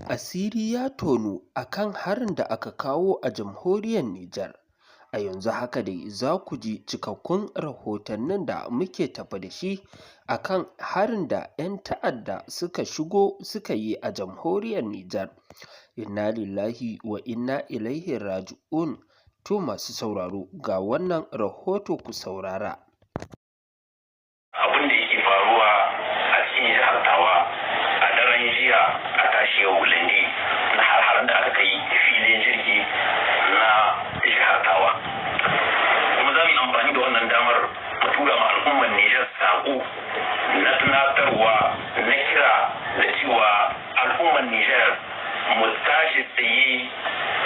Asiri ya tonu a kan harin da aka kawo a jamhuriyar Nijar. A yanzu haka dai za ku ji cikakkun rahotannin da muke tafe da shi a kan harin da 'yan ta'adda suka shigo suka yi a jamhuriyar Nijar. Inna lillahi wa inna ilaihi raji'un. To masu sauraro ga wannan rahoto ku saurara. Abin da yake faruwa a cikin jihar Tawa a daren jiya a tashi yau Lande na har da aka kai filin jirgi na jihar Tawa. Kuma za mu yi amfani da wannan damar mu tura ma al'ummar Nijar saƙo na tunatarwa na kira da cewa al'ummar Nijar mu tashi tsaye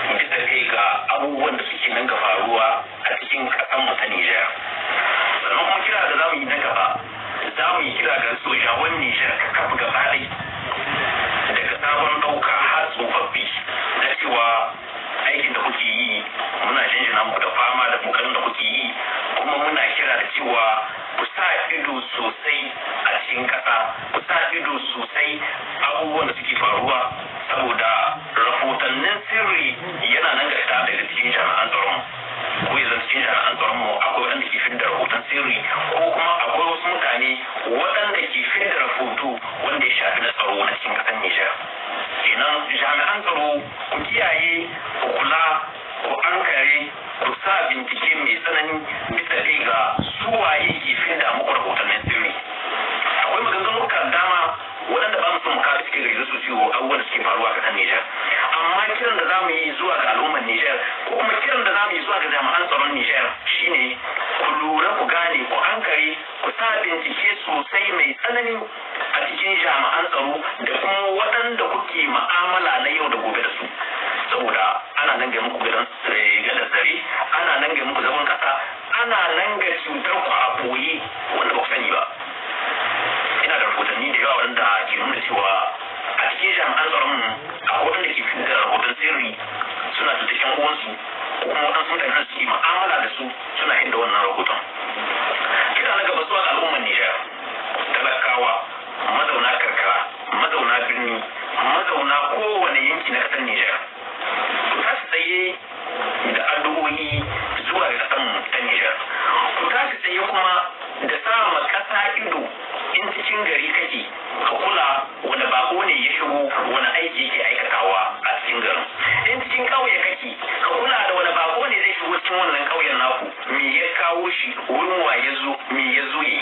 bisa kai ga abubuwan da suke nan ga faruwa a cikin ƙasar mu ta Nijar. Sannan kuma kira da za mu yi na gaba za mu yi kira ga sojawan Nijar kafa gaba ɗai daga sabon ɗauka har tsofaffi na cewa aikin da kuke yi muna jinjina muku da fama da kokarin da kuke yi kuma muna kira da cewa ku sa ido sosai a cikin ƙasa ku sa ido sosai abubuwan da suke faruwa saboda rahotannin sirri yana nan ga daga cikin jami'an tsaron ko yanzu cikin jami'an tsaron mu akwai wanda ke fitar da rahoton sirri ko kuma akwai wasu mutane waɗanda ke fitar da rahoto wanda ya shafi na tsaro na cikin ƙasar Nijar. Kenan jami'an tsaro ku kiyaye ku kula ku ankare ku sa bincike mai tsanani bisa kai ga suwaye ke fitar da muku rahotannin sirri. Akwai maganganu kan dama waɗanda ba mu son mu kawo cikin gari su ciwo abubuwan da suke faruwa a ƙasar Nijar. Amma kiran da za mu yi zuwa ga al'ummar Nijar ko kuma kiran da za mu yi zuwa ga jami'an tsaron Nijar shine ku lura ku gane ku hankali ku sa bincike sosai mai tsanani a cikin jami'an tsaro da kuma waɗanda kuke ma'amala na yau da gobe da su. Saboda ana nan ga muku gadon zare, ana nan ga muku zaman ƙasa, ana nan ga cutar ku a boye wanda ba ku sani ba. Ina da rahotanni da yawa wanda ke nuna cewa a cikin jami'an tsaron akwai waɗanda ke fitar da rahoton sirri suna cutar ƴan uwansu ko kuma waɗansu mutane da suke mu'amala da su suna inda wannan rahoton. Kira na gaba zuwa ga al'ummar Nijar, talakawa, mazauna karkara, mazauna birni, mazauna kowane yanki na ƙasar Nijar. Ku tashi tsaye da addu'o'i zuwa ga ƙasar mu ta Nijar. Ku tashi tsaye kuma da sa ma ƙasa ido in cikin gari kake ka kula wani bako ne ya shigo wani aiki yake aikatawa a cikin garin. In cikin ƙauye kake ka kula da wani bako ne zai shigo cikin wannan ƙauyen naku me ya kawo shi wurin wa ya zo me ya zo yi.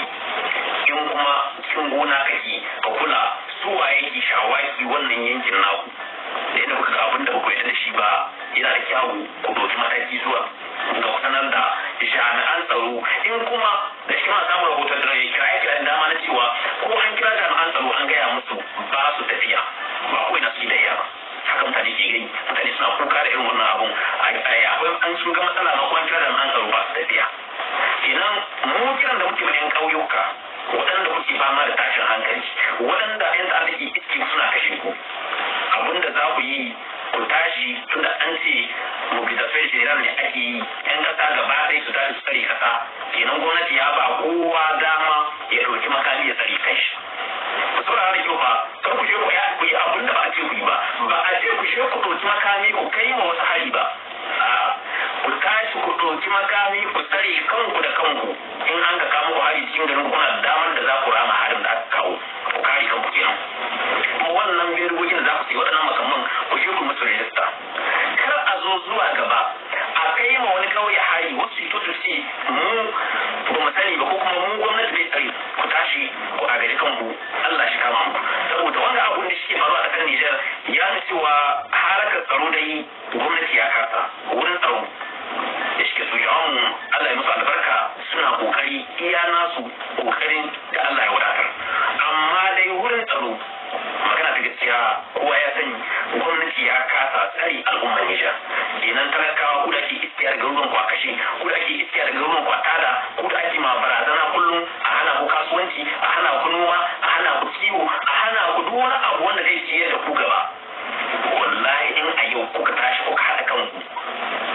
In kuma cikin gona kake ka kula su wa yake shawaki wannan yankin naku da yadda kuka ga abin da ba ku yarda da shi ba yana da kyawu ku ɗauki mataki zuwa ga sanar da jami'an tsaro in kuma da shi ma samun rahoton da ya kira dama na cewa ko an kira jami'an tsaro an gaya musu ba su tafiya ba kawai na su da iya ba haka mutane ke gani mutane suna kuka da irin wannan abun akwai an sun ga matsala ma ko an kira jami'an tsaro ba su tafiya kenan mu kiran da muke yan ƙauyuka waɗanda kuke fama da tashin hankali waɗanda yan da ake iske suna kashe ku abinda za ku yi ku tashi tunda an ce mobilization general ne ake yi yan kasa gaba ɗaya su tashi su tsare kasa kenan gwamnati ya ba kowa dama ya ɗauki makami ya tsare kai shi ku saurara da kyau fa kar ku je ku yi abin da ba a ce ku yi ba a ce ku je ku ɗauki makami ku kai ma wasu hari ba ku tashi ku ɗauki makami ku tsare kanku da kanku in an ga kama ku hari cikin garin kuna da damar da za ku rama harin da aka kawo ku kare kanku kenan kuma wannan bindigogin da za ku sai waɗannan makamman ku je ku musu rajista kar a zo zuwa gaba a kai ma wani ƙauye hari wasu ito su ce mu ba mu sani ba ko kuma mu gwamnati bai tsare ku tashi ku a gari kanku Allah shi kama mu saboda wanga abun da shi faruwa a ƙasar Nijar ya nuna cewa harakar tsaro dai gwamnati ya kasa wurin tsaro da shi ke sojawan mu Allah ya musu albarka suna kokari iya nasu kokarin da Allah ya wadatar amma dai wurin tsaro magana ta gaskiya kowa ya sani gwamnati ya kasa tsari al'ummar Nijar kenan talakawa ku da ke iskiya daga ruwan ku a kashe ku da ke iskiya daga ruwan ku a tada ku da ake ma barazana kullum a hana ku kasuwanci a hana ku noma a hana ku kiwo a hana ku duk wani abu wanda zai ciyar da ku gaba wallahi in a yau kuka tashi kuka haɗa kanku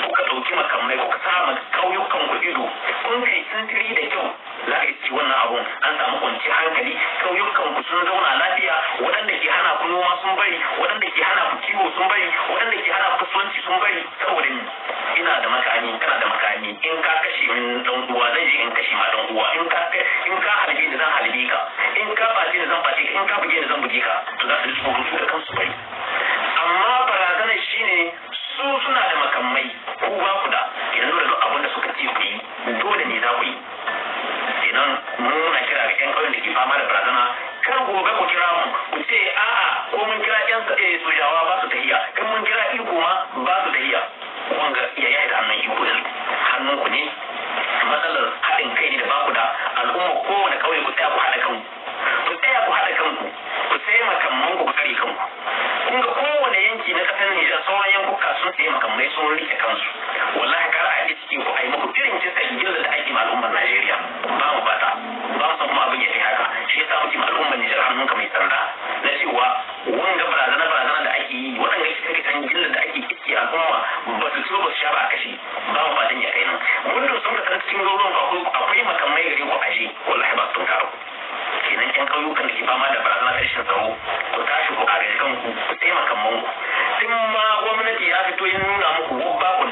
kuka ɗauki makamai kuka sa ƙauyukan ku ido kun kai sintiri da kyau za ka ci wannan abun an samu kwanciyar hankali ƙauyukan ku sun zauna lafiya waɗanda ke hana ku noma sun bari waɗanda ke hana ku kiwo sun bari, waɗanda ke hana ku kasuwanci sun bari, saboda ni ina da makami, kana da makami, in ka kashe min dan uwa zan je in kashe ma dan uwa, in ka halbe ni zan halbe ka, in ka bace ni zan bace ka, in ka buge ni zan buge ka, to za su ji tsoro su da kansu bari. Amma barazanar shine su suna da makamai, ku ba ku da, idan duk abin da suka ce ku yi dole ne za ku yi. Idan muna kira ga 'yan ƙauyen da ke fama da barazana, kan gobe ku kira mu ku ce a'a ko mun kira 'yan sojawa ba su tahiya, in mun kira iko ma ba su tahiya. Kun ga iyaye da hannun iko yanzu hannun ku ne. Matsalar haɗin kai ne da ba ku da al'umma kowane ƙauye ku tsaya ku haɗa kanku, ku tsaya ku haɗa kanku, ku sai makamman ku tsare kanku. Kun ga kowane yanki na ƙasar Nijar sauran yankuka sun sai makamai sun rike kansu. Wallahi kar a yi ciki ku a yi muku irin kisan gillar da ake ma al'ummar Najeriya. Ba mu fata, ba mu san kuma abin ya kai haka. Shi yasa muke ma al'ummar Nijar hannunka mai sanda na cewa wanga barazana da ake yi, waɗanda suke san gillar da ake iske al'umma ba su so ba su sha ba a kashe. Ba mu fatan ya kai nan. Muddin sun ka san cikin garuruwan akwai makamai gare ku aje, wallahi ba su tun karo. Kenan 'yan ƙauyukan da ke fama da barazana da rashin tsaro, ku tashi ku agaji kanku, ku taimaka manku. In ma gwamnati ya fito ya nuna muku ba ku